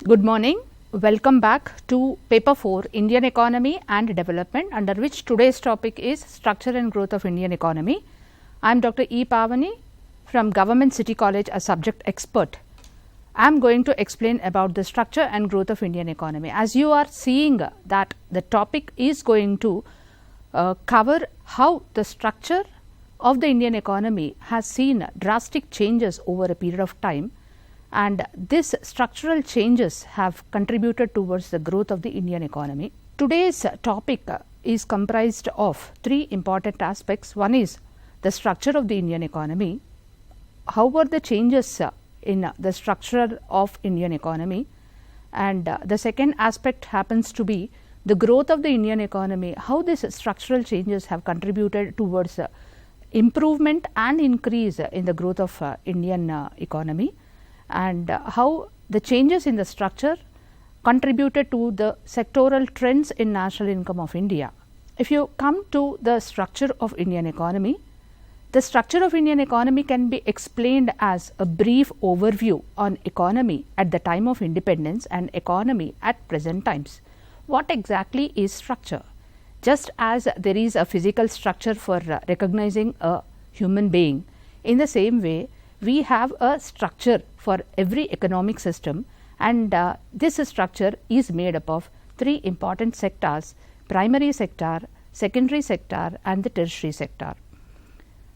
Good morning. Welcome back to paper 4 Indian economy and development, under which today's topic is structure and growth of Indian economy. I am Dr. E. Pavani from Government City College, a subject expert. I am going to explain about the structure and growth of Indian economy. As you are seeing that the topic is going to cover how the structure of the Indian economy has seen drastic changes over a period of time, and these structural changes have contributed towards the growth of the Indian economy. Today's topic is comprised of three important aspects. One is the structure of the Indian economy, how were the changes in the structure of Indian economy, and the second aspect happens to be the growth of the Indian economy, how these structural changes have contributed towards improvement and increase in the growth of Indian economy, and how the changes in the structure contributed to the sectoral trends in national income of India. If you come to the structure of Indian economy, the structure of Indian economy can be explained as a brief overview on economy at the time of independence and economy at present times. What exactly is structure? Just as there is a physical structure for recognizing a human being, in the same way we have a structure for every economic system, and this structure is made up of three important sectors: primary sector, secondary sector and the tertiary sector.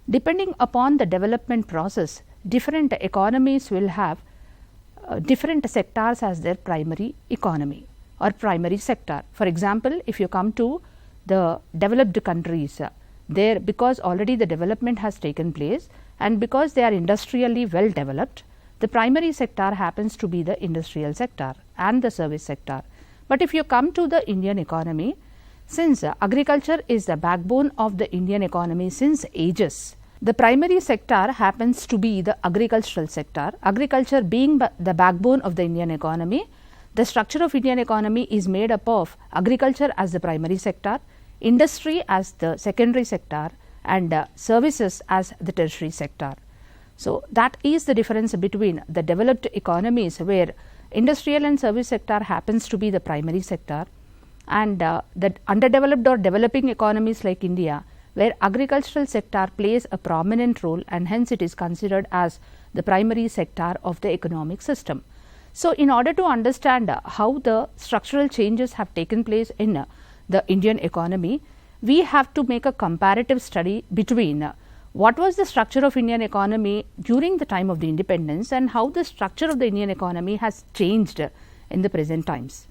Depending upon the development process, different economies will have different sectors as their primary economy or primary sector. For example, if you come to the developed countries, there, because already the development has taken place and because they are industrially well developed, the primary sector happens to be the industrial sector and the service sector. But if you come to the Indian economy, since agriculture is the backbone of the Indian economy since ages, the primary sector happens to be the agricultural sector. Agriculture being the backbone of the Indian economy, the structure of Indian economy is made up of agriculture as the primary sector, industry as the secondary sector and services as the tertiary sector. So, that is the difference between the developed economies where industrial and service sector happens to be the primary sector, and the underdeveloped or developing economies like India, where agricultural sector plays a prominent role and hence it is considered as the primary sector of the economic system. So, in order to understand how the structural changes have taken place in the Indian economy, we have to make a comparative study between what was the structure of Indian economy during the time of the independence and how the structure of the Indian economy has changed in the present times.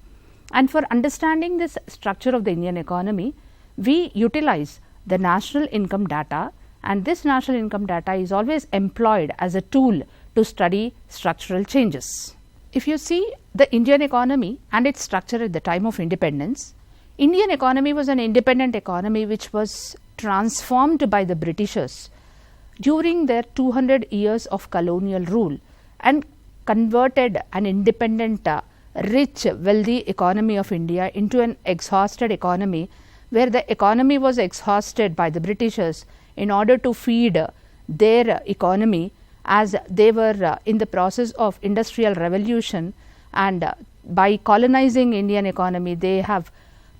And for understanding this structure of the Indian economy, we utilize the national income data, and this national income data is always employed as a tool to study structural changes. If you see the Indian economy and its structure at the time of independence, Indian economy was an independent economy which was transformed by the Britishers during their 200 years of colonial rule and converted an independent, rich, wealthy economy of India into an exhausted economy, where the economy was exhausted by the Britishers in order to feed their economy as they were in the process of industrial revolution, and by colonizing Indian economy they have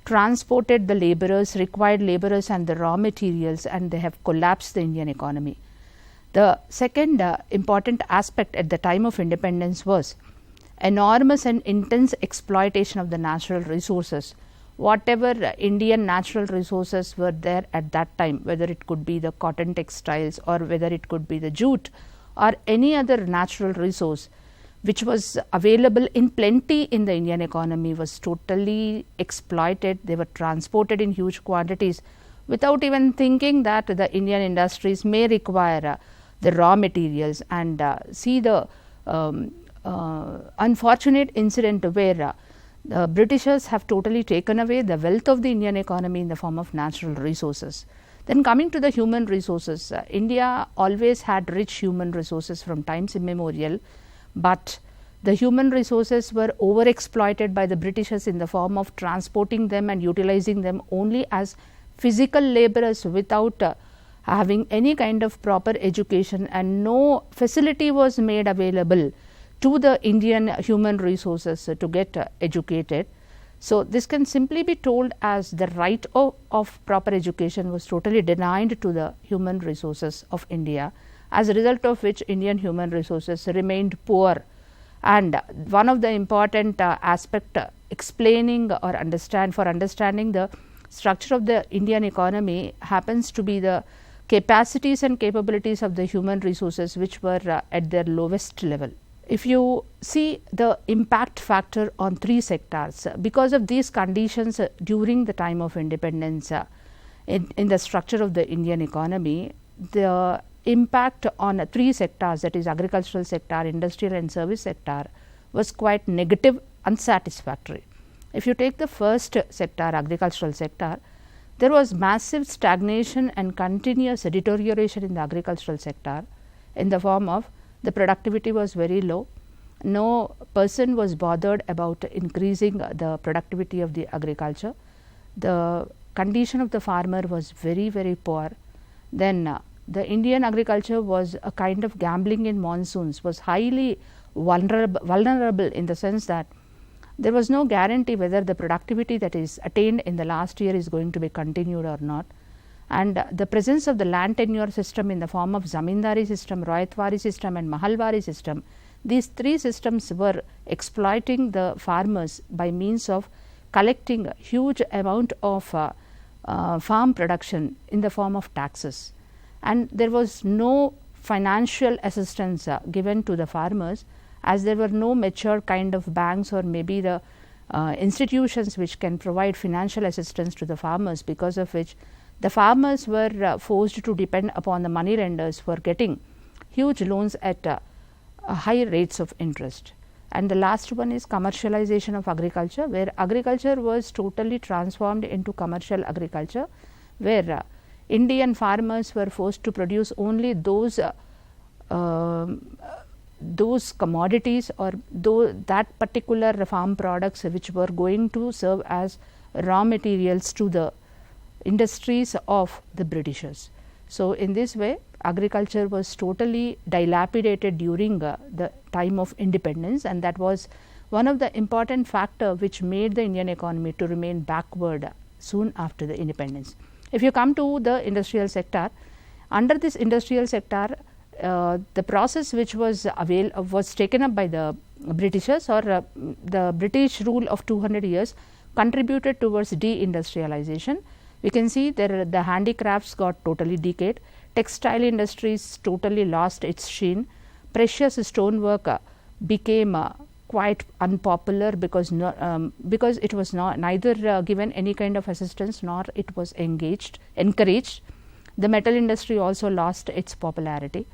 transported the laborers, required laborers and the raw materials, and they have collapsed the Indian economy. The second important aspect at the time of independence was enormous and intense exploitation of the natural resources. Whatever Indian natural resources were there at that time, whether it could be the cotton textiles or whether it could be the jute or any other natural resource which was available in plenty in the Indian economy, was totally exploited. They were transported in huge quantities without even thinking that the Indian industries may require the raw materials, and see the unfortunate incident where the Britishers have totally taken away the wealth of the Indian economy in the form of natural resources. Then coming to the human resources, India always had rich human resources from times immemorial, but the human resources were overexploited by the Britishers in the form of transporting them and utilizing them only as physical laborers without having any kind of proper education, and no facility was made available to the Indian human resources to get educated. So, this can simply be told as the right of proper education was totally denied to the human resources of India, as a result of which Indian human resources remained poor. And one of the important aspect explaining or understanding the structure of the Indian economy happens to be the capacities and capabilities of the human resources which were at their lowest level. If you see the impact factor on 3 sectors, because of these conditions during the time of independence in the structure of the Indian economy, the impact on 3 sectors, that is agricultural sector, industrial and service sector, was quite negative, unsatisfactory. If you take the first sector, agricultural sector, there was massive stagnation and continuous deterioration in the agricultural sector in the form of the productivity was very low. No person was bothered about increasing the productivity of the agriculture. The condition of the farmer was very, very poor. Then the Indian agriculture was a kind of gambling in monsoons, was highly vulnerable in the sense that there was no guarantee whether the productivity that is attained in the last year is going to be continued or not. And the presence of the land tenure system in the form of zamindari system, royatwari system and mahalwari system, these 3 systems were exploiting the farmers by means of collecting a huge amount of farm production in the form of taxes. And there was no financial assistance given to the farmers, as there were no mature kind of banks or maybe the institutions which can provide financial assistance to the farmers, because of which the farmers were forced to depend upon the money lenders for getting huge loans at high rates of interest. And the last one is commercialization of agriculture, where agriculture was totally transformed into commercial agriculture, where Indian farmers were forced to produce only those commodities or that particular farm products which were going to serve as raw materials to the industries of the Britishers. So, in this way agriculture was totally dilapidated during the time of independence, and that was one of the important factor which made the Indian economy to remain backward soon after the independence. If you come to the industrial sector, under this industrial sector, the process which was taken up by the Britishers, or the British rule of 200 years contributed towards deindustrialization. We can see there the handicrafts got totally decayed, textile industries totally lost its sheen, precious stonework became quite unpopular because it was neither given any kind of assistance nor it was encouraged. The metal industry also lost its popularity.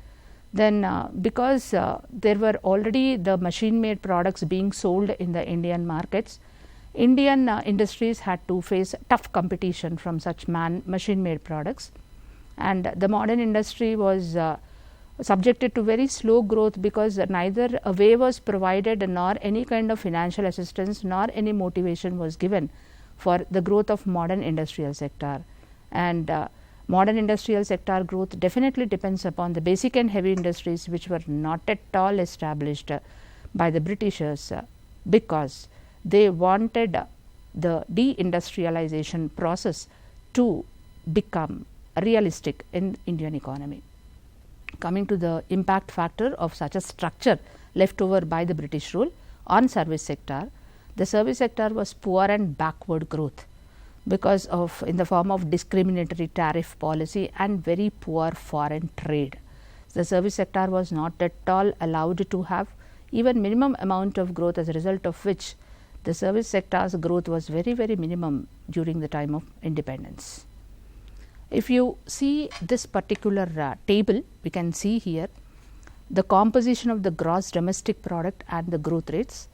Then because there were already the machine made products being sold in the Indian markets, Indian industries had to face tough competition from such machine made products, and the modern industry was subjected to very slow growth, because neither a way was provided nor any kind of financial assistance nor any motivation was given for the growth of modern industrial sector. And modern industrial sector growth definitely depends upon the basic and heavy industries which were not at all established by the Britishers, because they wanted the deindustrialization process to become realistic in Indian economy. Coming to the impact factor of such a structure left over by the British rule on service sector, the service sector was poor and backward growth because of in the form of discriminatory tariff policy and very poor foreign trade. The service sector was not at all allowed to have even minimum amount of growth, as a result of which the service sector's growth was very, very minimum during the time of independence. If you see this particular table, we can see here the composition of the gross domestic product and the growth rates.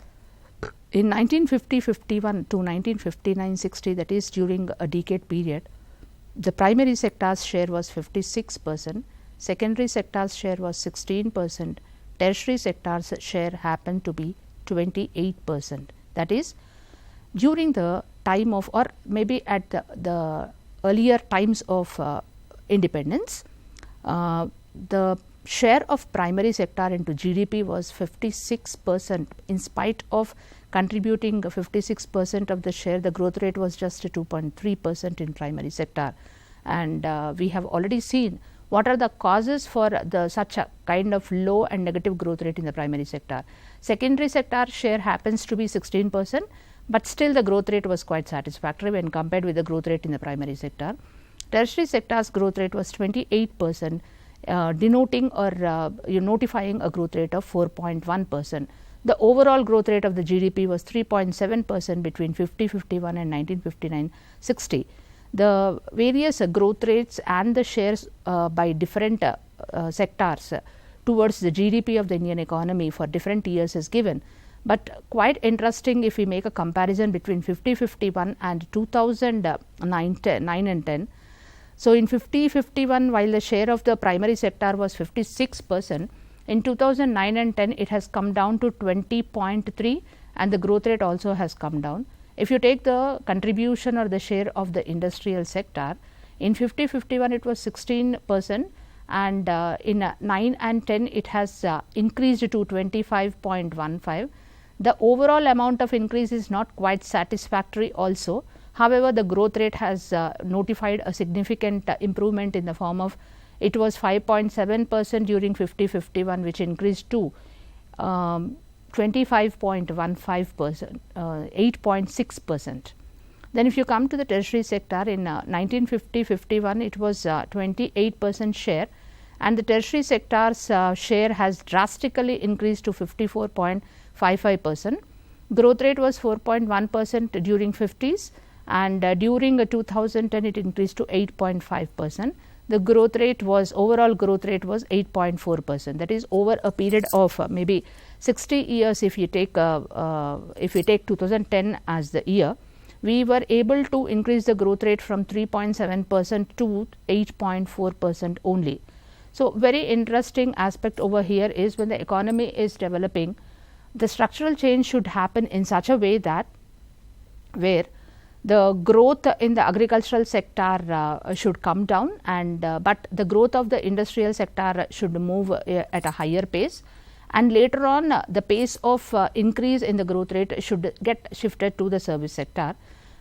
In 1950-51 to 1959-60, that is during a decade period, the primary sector's share was 56%, secondary sector's share was 16%, tertiary sector's share happened to be 28%. That is, during the time of, or maybe at the earlier times of independence, the share of primary sector into GDP was 56%. In spite of contributing 56% of the share, the growth rate was just 2.3% in primary sector. And we have already seen what are the causes for such a kind of low and negative growth rate in the primary sector. Secondary sector share happens to be 16%, but still the growth rate was quite satisfactory when compared with the growth rate in the primary sector. Tertiary sector's growth rate was 28%, denoting or notifying a growth rate of 4.1%. The overall growth rate of the GDP was 3.7% between 50-51 and 1959-60. The various growth rates and the shares by different sectors towards the GDP of the Indian economy for different years is given, but quite interesting if we make a comparison between 50-51 and 2009 and 10. So, in 50-51, while the share of the primary sector was 56%, in 2009 and 10 it has come down to 20.3, and the growth rate also has come down. If you take the contribution or the share of the industrial sector, in 50-51 it was 16%, and in 9 and 10 it has increased to 25.15. The overall amount of increase is not quite satisfactory also. However, the growth rate has notified a significant improvement in the form of it was 5.7% during 50-51, which increased to 25.15%, 8.6%. Then if you come to the tertiary sector, in 1950-51 it was 28% share, and the tertiary sector's share has drastically increased to 54.55%. Growth rate was 4.1% during 50s, and during 2010 it increased to 8.5%. The growth rate was, overall growth rate was 8.4%. That is over a period of maybe 60 years. If you take 2010 as the year, we were able to increase the growth rate from 3.7% to 8.4% only. So, very interesting aspect over here is when the economy is developing, the structural change should happen in such a way that where the growth in the agricultural sector should come down, and but the growth of the industrial sector should move at a higher pace, and later on the pace of increase in the growth rate should get shifted to the service sector.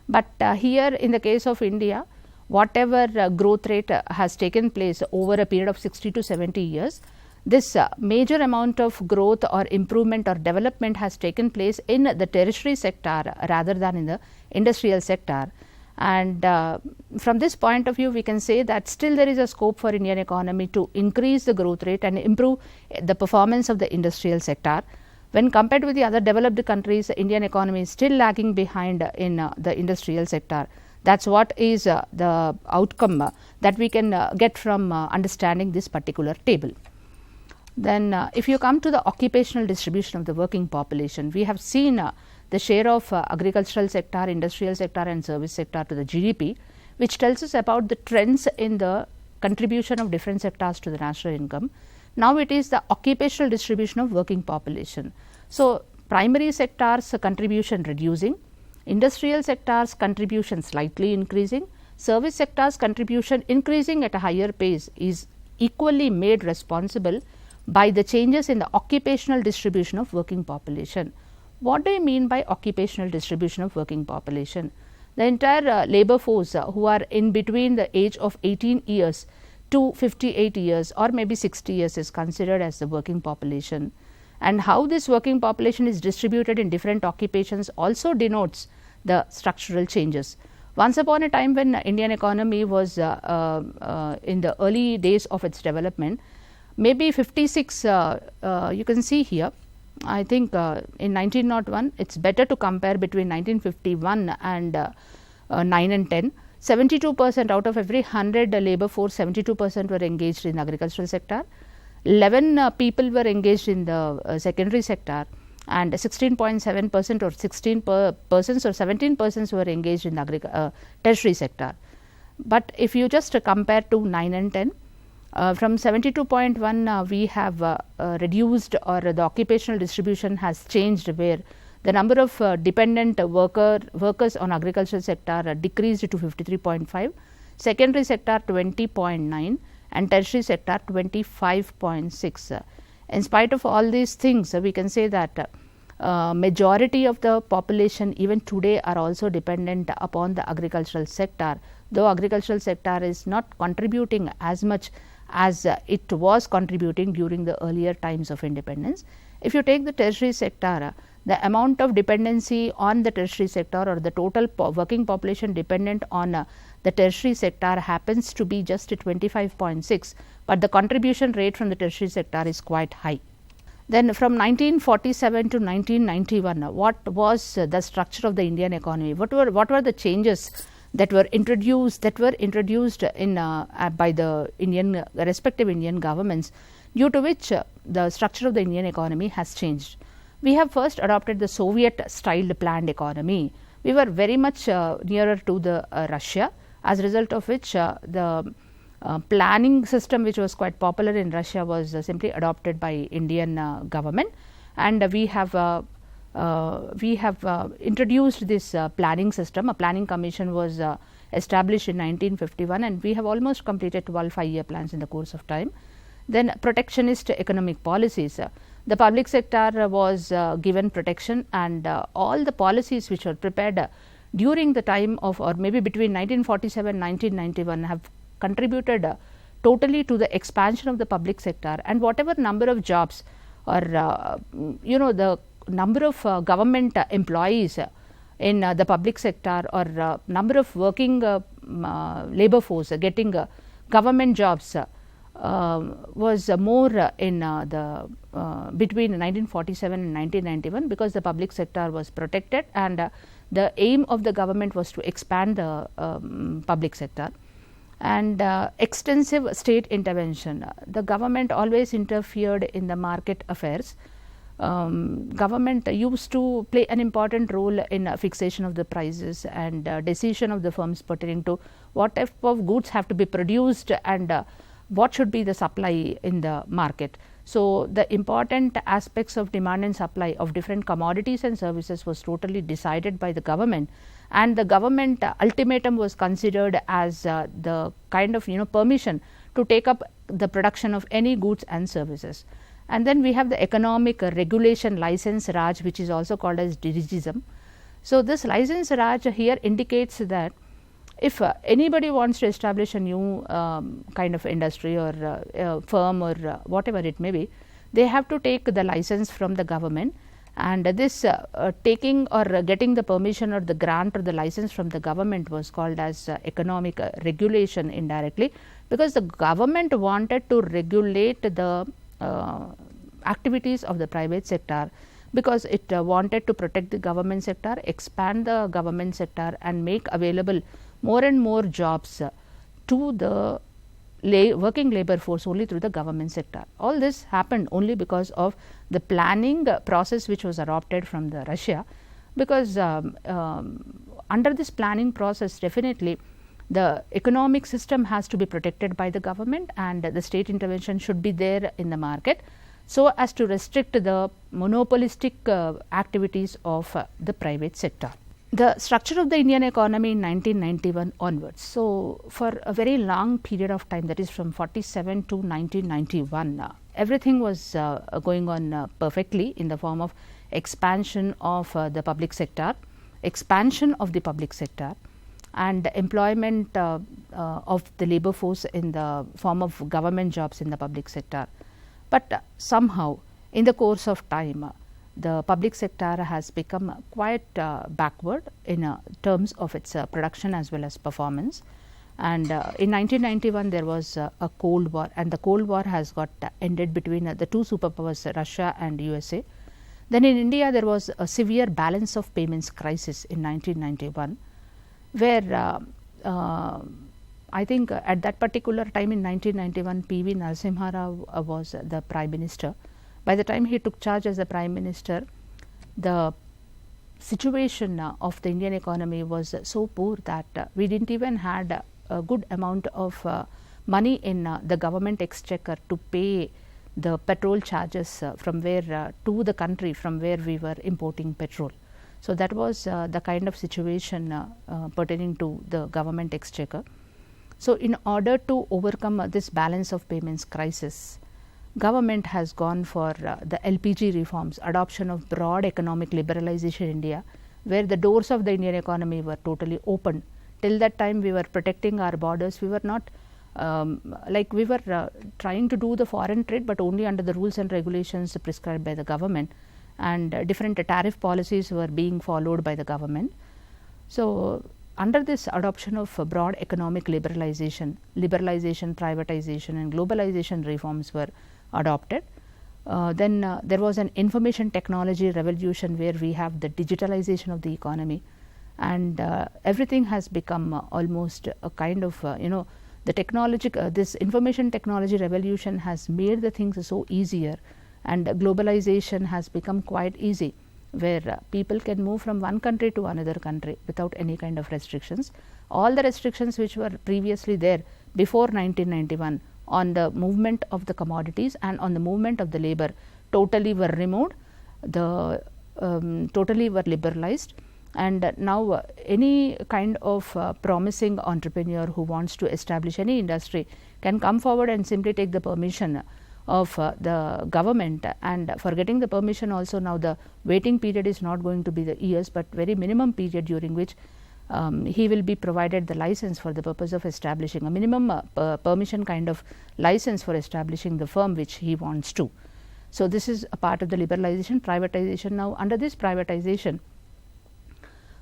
But here in the case of India, whatever growth rate has taken place over a period of 60 to 70 years, this major amount of growth or improvement or development has taken place in the tertiary sector rather than in the industrial sector. And from this point of view, we can say that still there is a scope for Indian economy to increase the growth rate and improve the performance of the industrial sector. When compared with the other developed countries, the Indian economy is still lagging behind in the industrial sector. That is what is the outcome that we can get from understanding this particular table. Then if you come to the occupational distribution of the working population, we have seen the share of agricultural sector, industrial sector and service sector to the GDP, which tells us about the trends in the contribution of different sectors to the national income. Now, it is the occupational distribution of working population. So, primary sectors contribution reducing, industrial sectors contribution slightly increasing, service sectors contribution increasing at a higher pace is equally made responsible by the changes in the occupational distribution of working population. What do you mean by occupational distribution of working population? The entire labor force who are in between the age of 18 years to 58 years or maybe 60 years is considered as the working population, and how this working population is distributed in different occupations also denotes the structural changes. Once upon a time when Indian economy was in the early days of its development, maybe 56 you can see here, I think in 1901 it is better to compare between 1951 and 9 and 10. 72% out of every 100 labor force, 72% were engaged in the agricultural sector, 11 people were engaged in the secondary sector, and 16.7% or 16 persons or 17 persons were engaged in the tertiary sector. But if you just compare to 9 and 10, from 72.1 we have reduced, or the occupational distribution has changed, where the number of dependent workers on agricultural sector decreased to 53.5, secondary sector 20.9, and tertiary sector 25.6. In spite of all these things, we can say that majority of the population even today are also dependent upon the agricultural sector, though agricultural sector is not contributing as much as it was contributing during the earlier times of independence. If you take the tertiary sector, the amount of dependency on the tertiary sector or the total working population dependent on the tertiary sector happens to be just 25.6, but the contribution rate from the tertiary sector is quite high. Then from 1947 to 1991, what was the structure of the Indian economy? What were the changes that were introduced in by the respective Indian governments, due to which the structure of the Indian economy has changed? We have first adopted the Soviet styled planned economy. We were very much nearer to the Russia, as a result of which the planning system, which was quite popular in Russia, was simply adopted by Indian government, and we have introduced this planning system. A planning commission was established in 1951, and we have almost completed 12 5-year plans in the course of time. Then protectionist economic policies. The public sector was given protection, and all the policies which were prepared during the time of, or maybe between 1947 and 1991, have contributed totally to the expansion of the public sector, and whatever number of jobs or the number of government employees in the public sector, or number of working labor force getting government jobs was more in the between 1947 and 1991, because the public sector was protected, and the aim of the government was to expand the public sector. And extensive state intervention. The government always interfered in the market affairs. Government used to play an important role in fixation of the prices and decision of the firms pertaining to what type of goods have to be produced and what should be the supply in the market. So, the important aspects of demand and supply of different commodities and services was totally decided by the government, and the government ultimatum was considered as the kind of permission to take up the production of any goods and services. And then we have the economic regulation license Raj, which is also called as dirigism. So, this license Raj here indicates that if anybody wants to establish a new kind of industry or firm or whatever it may be, they have to take the license from the government, and this taking or getting the permission or the grant or the license from the government was called as economic regulation indirectly, because the government wanted to regulate the activities of the private sector, because it wanted to protect the government sector, expand the government sector, and make available more and more jobs to the working labor force only through the government sector. All this happened only because of the planning process which was adopted from the Russia, because under this planning process, definitely the economic system has to be protected by the government, and the state intervention should be there in the market, so as to restrict the monopolistic activities of the private sector. The structure of the Indian economy in 1991 onwards. So, for a very long period of time, that is from 47 to 1991, everything was going on perfectly in the form of expansion of the public sector, and employment of the labor force in the form of government jobs in the public sector. But somehow in the course of time, the public sector has become quite backward in terms of its production as well as performance. And in 1991 there was a Cold War, and the Cold War has got ended between the two superpowers, Russia and USA. Then in India there was a severe balance of payments crisis in 1991, where I think at that particular time in 1991, P.V. Narasimha Rao was the Prime Minister. By the time he took charge as the Prime Minister, the situation of the Indian economy was so poor that we didn't even had a good amount of money in the government exchequer to pay the petrol charges from where to the country from where we were importing petrol. So, that was the kind of situation pertaining to the government exchequer. So, in order to overcome this balance of payments crisis, government has gone for the LPG reforms, adoption of broad economic liberalization in India, where the doors of the Indian economy were totally open. Till that time we were protecting our borders, we were not we were trying to do the foreign trade, but only under the rules and regulations prescribed by the government, and different tariff policies were being followed by the government. So, under this adoption of broad economic liberalization, privatization and globalization reforms were adopted. Then there was an information technology revolution where we have the digitalization of the economy, and everything has become almost a kind of the technology, this information technology revolution has made the things so easier, and globalization has become quite easy, where people can move from one country to another country without any kind of restrictions. All the restrictions which were previously there before 1991 on the movement of the commodities and on the movement of the labor totally were removed, totally were liberalized, and now any kind of promising entrepreneur who wants to establish any industry can come forward and simply take the permission of the government, and for getting the permission also now the waiting period is not going to be the years, but very minimum period during which he will be provided the license for the purpose of establishing a minimum permission kind of license for establishing the firm which he wants to. So, this is a part of the liberalization. Privatization, now under this privatization,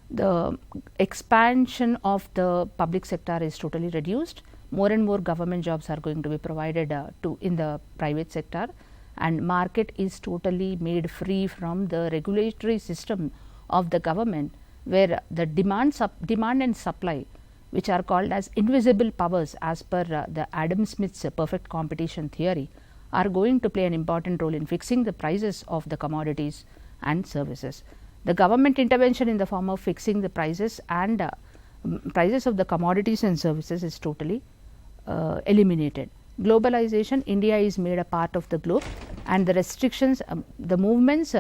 the expansion of the public sector is totally reduced. More and more government jobs are going to be provided in the private sector, and market is totally made free from the regulatory system of the government, where the demand and supply, which are called as invisible powers as per the Adam Smith's perfect competition theory, are going to play an important role in fixing the prices of the commodities and services. The government intervention in the form of fixing the prices and prices of the commodities and services is totally eliminated. Globalization, India is made a part of the globe, and the restrictions, the movements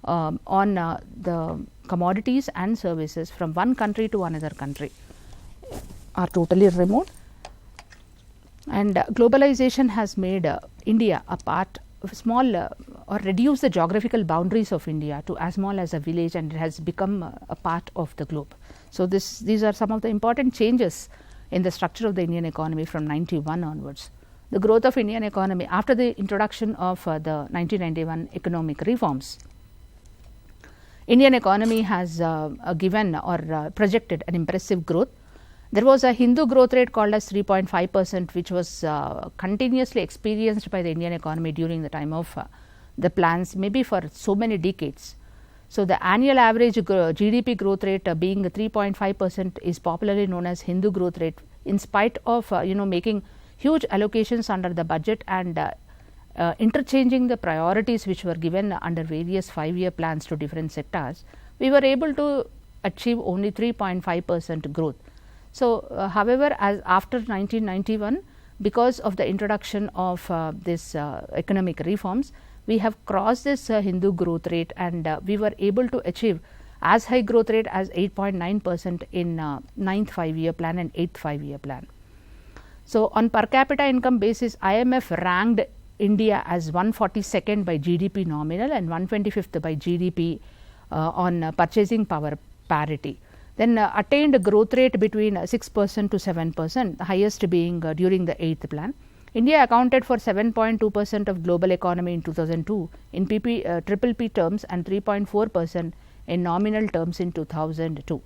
on the commodities and services from one country to another country are totally removed, and globalization has made India a part of small or reduce the geographical boundaries of India to as small as a village, and it has become a part of the globe. So, these are some of the important changes in the structure of the Indian economy from 91 onwards. The growth of Indian economy after the introduction of the 1991 economic reforms, Indian economy has given or projected an impressive growth. There was a Hindu growth rate called as 3.5%, which was continuously experienced by the Indian economy during the time of the plans, maybe for so many decades. So, the annual average GDP growth rate being 3.5% is popularly known as Hindu growth rate, in spite of making huge allocations under the budget and interchanging the priorities which were given under various 5-year plans to different sectors. We were able to achieve only 3.5% growth. So, however, as after 1991, because of the introduction of this economic reforms, we have crossed this Hindu growth rate, and we were able to achieve as high growth rate as 8.9% in 9th 5-year plan and 8th 5-year plan. So, on per capita income basis, IMF ranked India as 142nd by GDP nominal and 125th by GDP on purchasing power parity. Then attained a growth rate between 6% to 7%, the highest being during the 8th plan. India accounted for 7.2% of global economy in 2002 in triple P terms and 3.4% in nominal terms in 2002.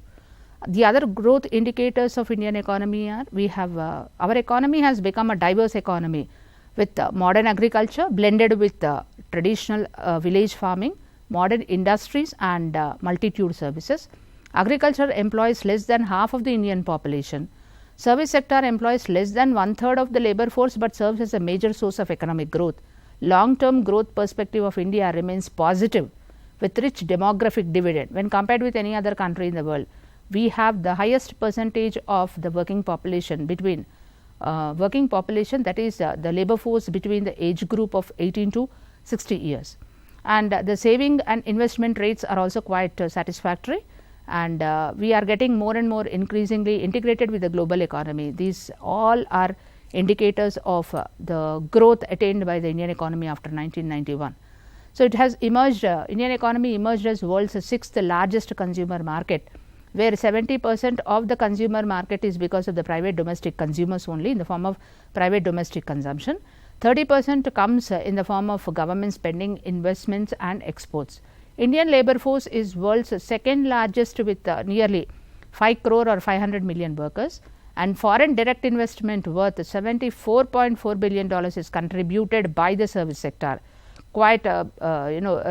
The other growth indicators of Indian economy are, we have our economy has become a diverse economy with modern agriculture blended with traditional village farming, modern industries and multitude services. Agriculture employs less than half of the Indian population. Service sector employs less than 1/3 of the labor force, but serves as a major source of economic growth. Long-term growth perspective of India remains positive with rich demographic dividend when compared with any other country in the world. We have the highest percentage of the working population between that is the labor force between the age group of 18 to 60 years. And the saving and investment rates are also quite satisfactory, and we are getting more and more increasingly integrated with the global economy. These all are indicators of the growth attained by the Indian economy after 1991. So, it has emerged, Indian economy emerged as world's 6th largest consumer market, where 70% of the consumer market is because of the private domestic consumers only in the form of private domestic consumption. 30% comes in the form of government spending, investments and exports. Indian labor force is world's 2nd largest with nearly 5 crore or 500 million workers, and foreign direct investment worth $74.4 billion is contributed by the service sector. Quite a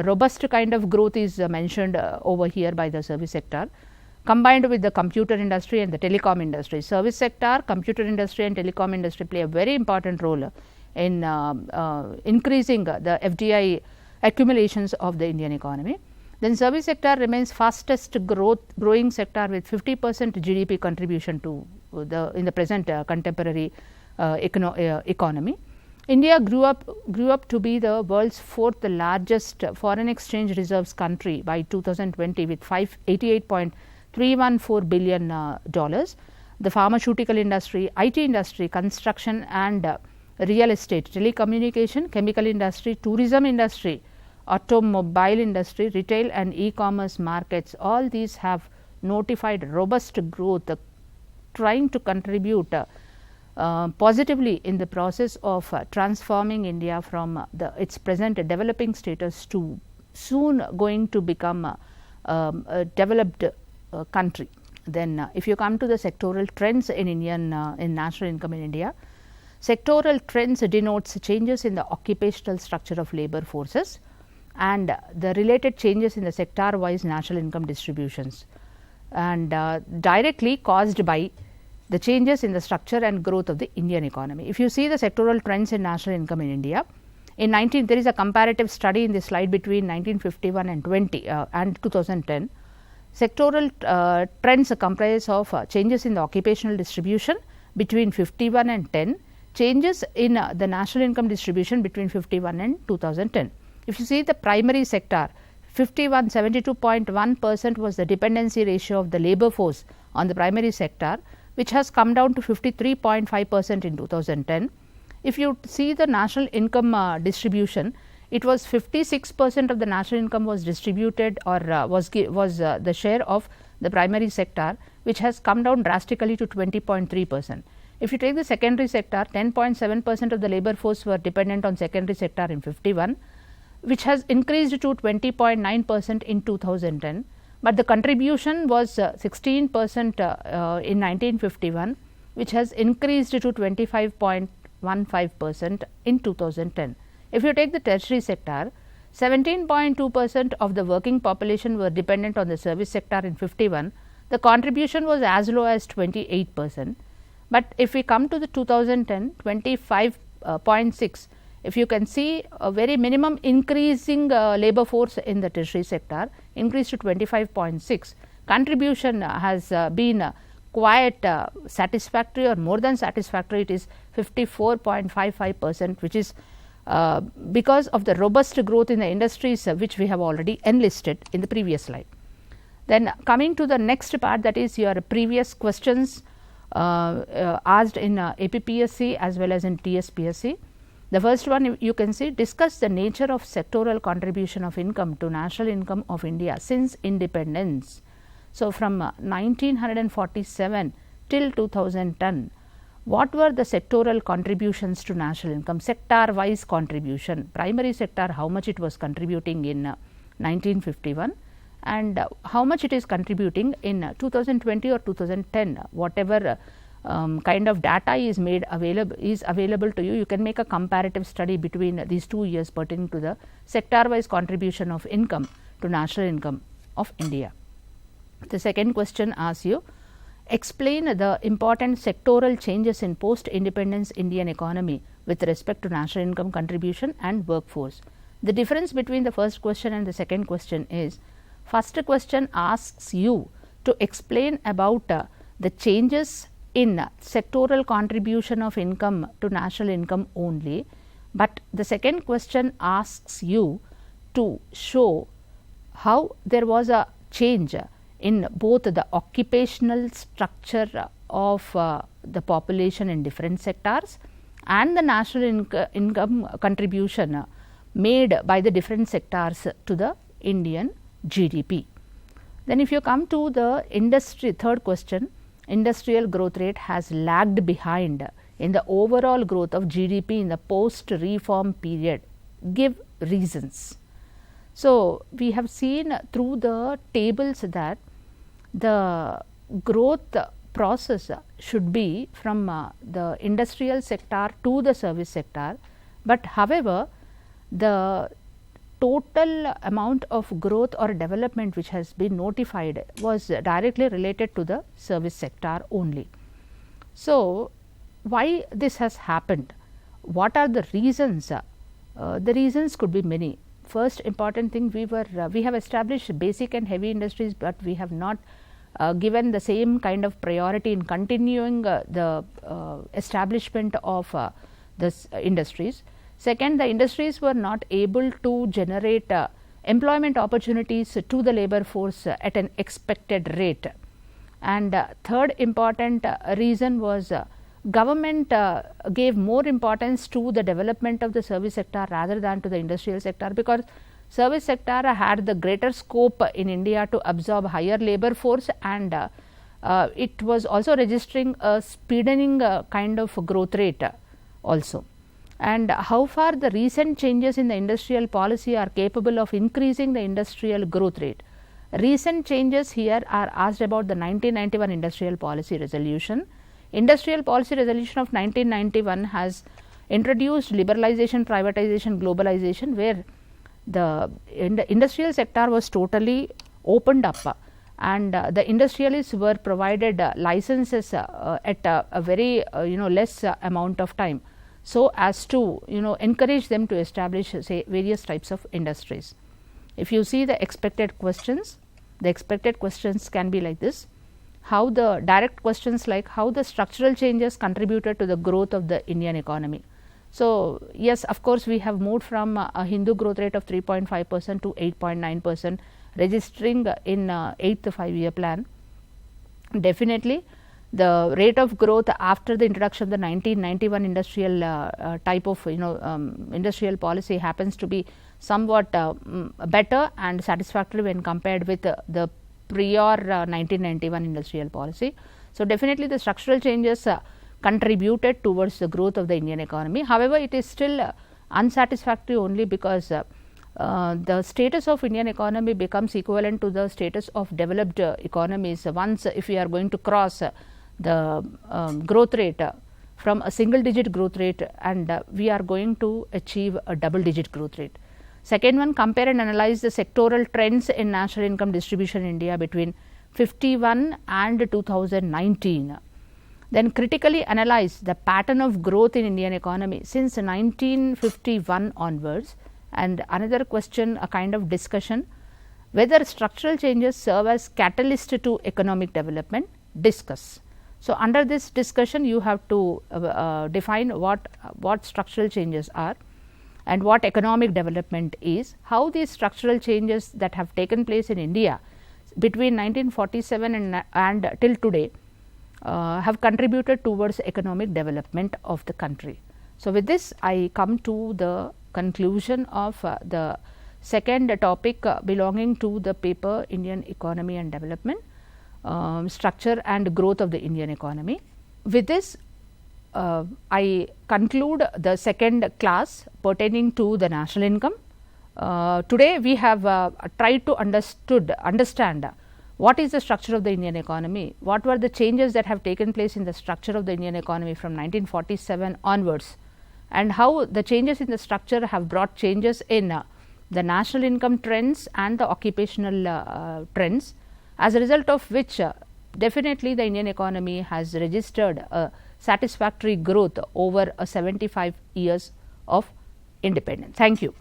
robust kind of growth is mentioned over here by the service sector, combined with the computer industry and the telecom industry. Service sector, computer industry and telecom industry play a very important role in increasing the FDI accumulations of the Indian economy. Then service sector remains fastest growing sector with 50% GDP contribution to in the present contemporary economy. India grew up to be the world's 4th largest foreign exchange reserves country by 2020 with $88.314 billion. The pharmaceutical industry, IT industry, construction and real estate, telecommunication, chemical industry, tourism industry, automobile industry, retail and e-commerce markets, all these have notified robust growth, trying to contribute positively in the process of transforming India from its present developing status to soon going to become a developed country. Then if you come to the sectoral trends in in national income in India, sectoral trends denotes changes in the occupational structure of labor forces and the related changes in the sector wise national income distributions, and directly caused by the changes in the structure and growth of the Indian economy. If you see the sectoral trends in national income in India, there is a comparative study in this slide between 1951 and 2010. Sectoral trends comprise of changes in the occupational distribution between 51 and 10, changes in the national income distribution between 51 and 2010. If you see the primary sector, 72.1% was the dependency ratio of the labor force on the primary sector, which has come down to 53.5% in 2010. If you see the national income distribution, it was 56% of the national income was distributed or was the share of the primary sector, which has come down drastically to 20.3%. If you take the secondary sector, 10.7% of the labor force were dependent on secondary sector in 51, which has increased to 20.9% in 2010, but the contribution was 16% in 1951, which has increased to 25.15% in 2010. If you take the tertiary sector, 17.2% of the working population were dependent on the service sector in 51, the contribution was as low as 28%. But if we come to the 2010, 25.6, if you can see a very minimum increasing labor force in the tertiary sector, increased to 25.6, contribution has been quite satisfactory or more than satisfactory. It is 54.55%, which is because of the robust growth in the industries which we have already enlisted in the previous slide. Then coming to the next part, that is your previous questions asked in APPSC as well as in Tspsc. The first one you can see, discuss the nature of sectoral contribution of income to national income of India since independence. So, from 1947 till 2010, what were the sectoral contributions to national income, sector wise contribution, primary sector how much it was contributing in 1951 and how much it is contributing in 2020 or 2010, whatever kind of data is available to you. You can make a comparative study between these 2 years pertaining to the sector wise contribution of income to national income of India. The second question asks you, explain the important sectoral changes in post independence Indian economy with respect to national income contribution and workforce. The difference between the first question and the second question is, first question asks you to explain about the changes in sectoral contribution of income to national income only, but the second question asks you to show how there was a change in both the occupational structure of the population in different sectors and the national income contribution made by the different sectors to the Indian GDP. Then if you come to the industry, third question, industrial growth rate has lagged behind in the overall growth of GDP in the post reform period. Give reasons. So, we have seen through the tables that the growth process should be from the industrial sector to the service sector, but however, the total amount of growth or development which has been notified was directly related to the service sector only. So, why this has happened? What are the reasons? The reasons could be many. First important thing, we have established basic and heavy industries, but we have not given the same kind of priority in continuing the establishment of this industries. Second, the industries were not able to generate employment opportunities to the labor force at an expected rate. And third important reason was government gave more importance to the development of the service sector rather than to the industrial sector, because service sector had the greater scope in India to absorb higher labor force, and it was also registering a speeding kind of growth rate also. And how far the recent changes in the industrial policy are capable of increasing the industrial growth rate? Recent changes here are asked about the 1991 industrial policy resolution. Industrial policy resolution of 1991 has introduced liberalization, privatization, globalization, where the industrial sector was totally opened up, and the industrialists were provided licenses at a very less amount of time, so as to encourage them to establish, say, various types of industries. If you see the expected questions can be like this. How the direct questions like how the structural changes contributed to the growth of the Indian economy. So, yes, of course, we have moved from a Hindu growth rate of 3.5% to 8.9% registering in 8th 5-year plan. Definitely, the rate of growth after the introduction of the 1991 industrial type of industrial policy happens to be somewhat better and satisfactory when compared with the prior 1991 industrial policy. So, definitely the structural changes contributed towards the growth of the Indian economy. However, it is still unsatisfactory only because the status of Indian economy becomes equivalent to the status of developed economies once if we are going to cross the growth rate from a single digit growth rate, and we are going to achieve a double digit growth rate. Second one, compare and analyze the sectoral trends in national income distribution in India between 51 and 2019. Then critically analyze the pattern of growth in Indian economy since 1951 onwards. And another question, a kind of discussion, whether structural changes serve as catalyst to economic development, discuss. So, under this discussion you have to define what structural changes are and what economic development is, how these structural changes that have taken place in India between 1947 and till today have contributed towards economic development of the country. So, with this I come to the conclusion of the second topic belonging to the paper Indian Economy and Development, Structure and Growth of the Indian Economy. With this I conclude the second class pertaining to the national income. Today we have tried to understand what is the structure of the Indian economy, what were the changes that have taken place in the structure of the Indian economy from 1947 onwards, and how the changes in the structure have brought changes in the national income trends and the occupational trends, as a result of which definitely the Indian economy has registered a satisfactory growth over 75 years of independence. Thank you.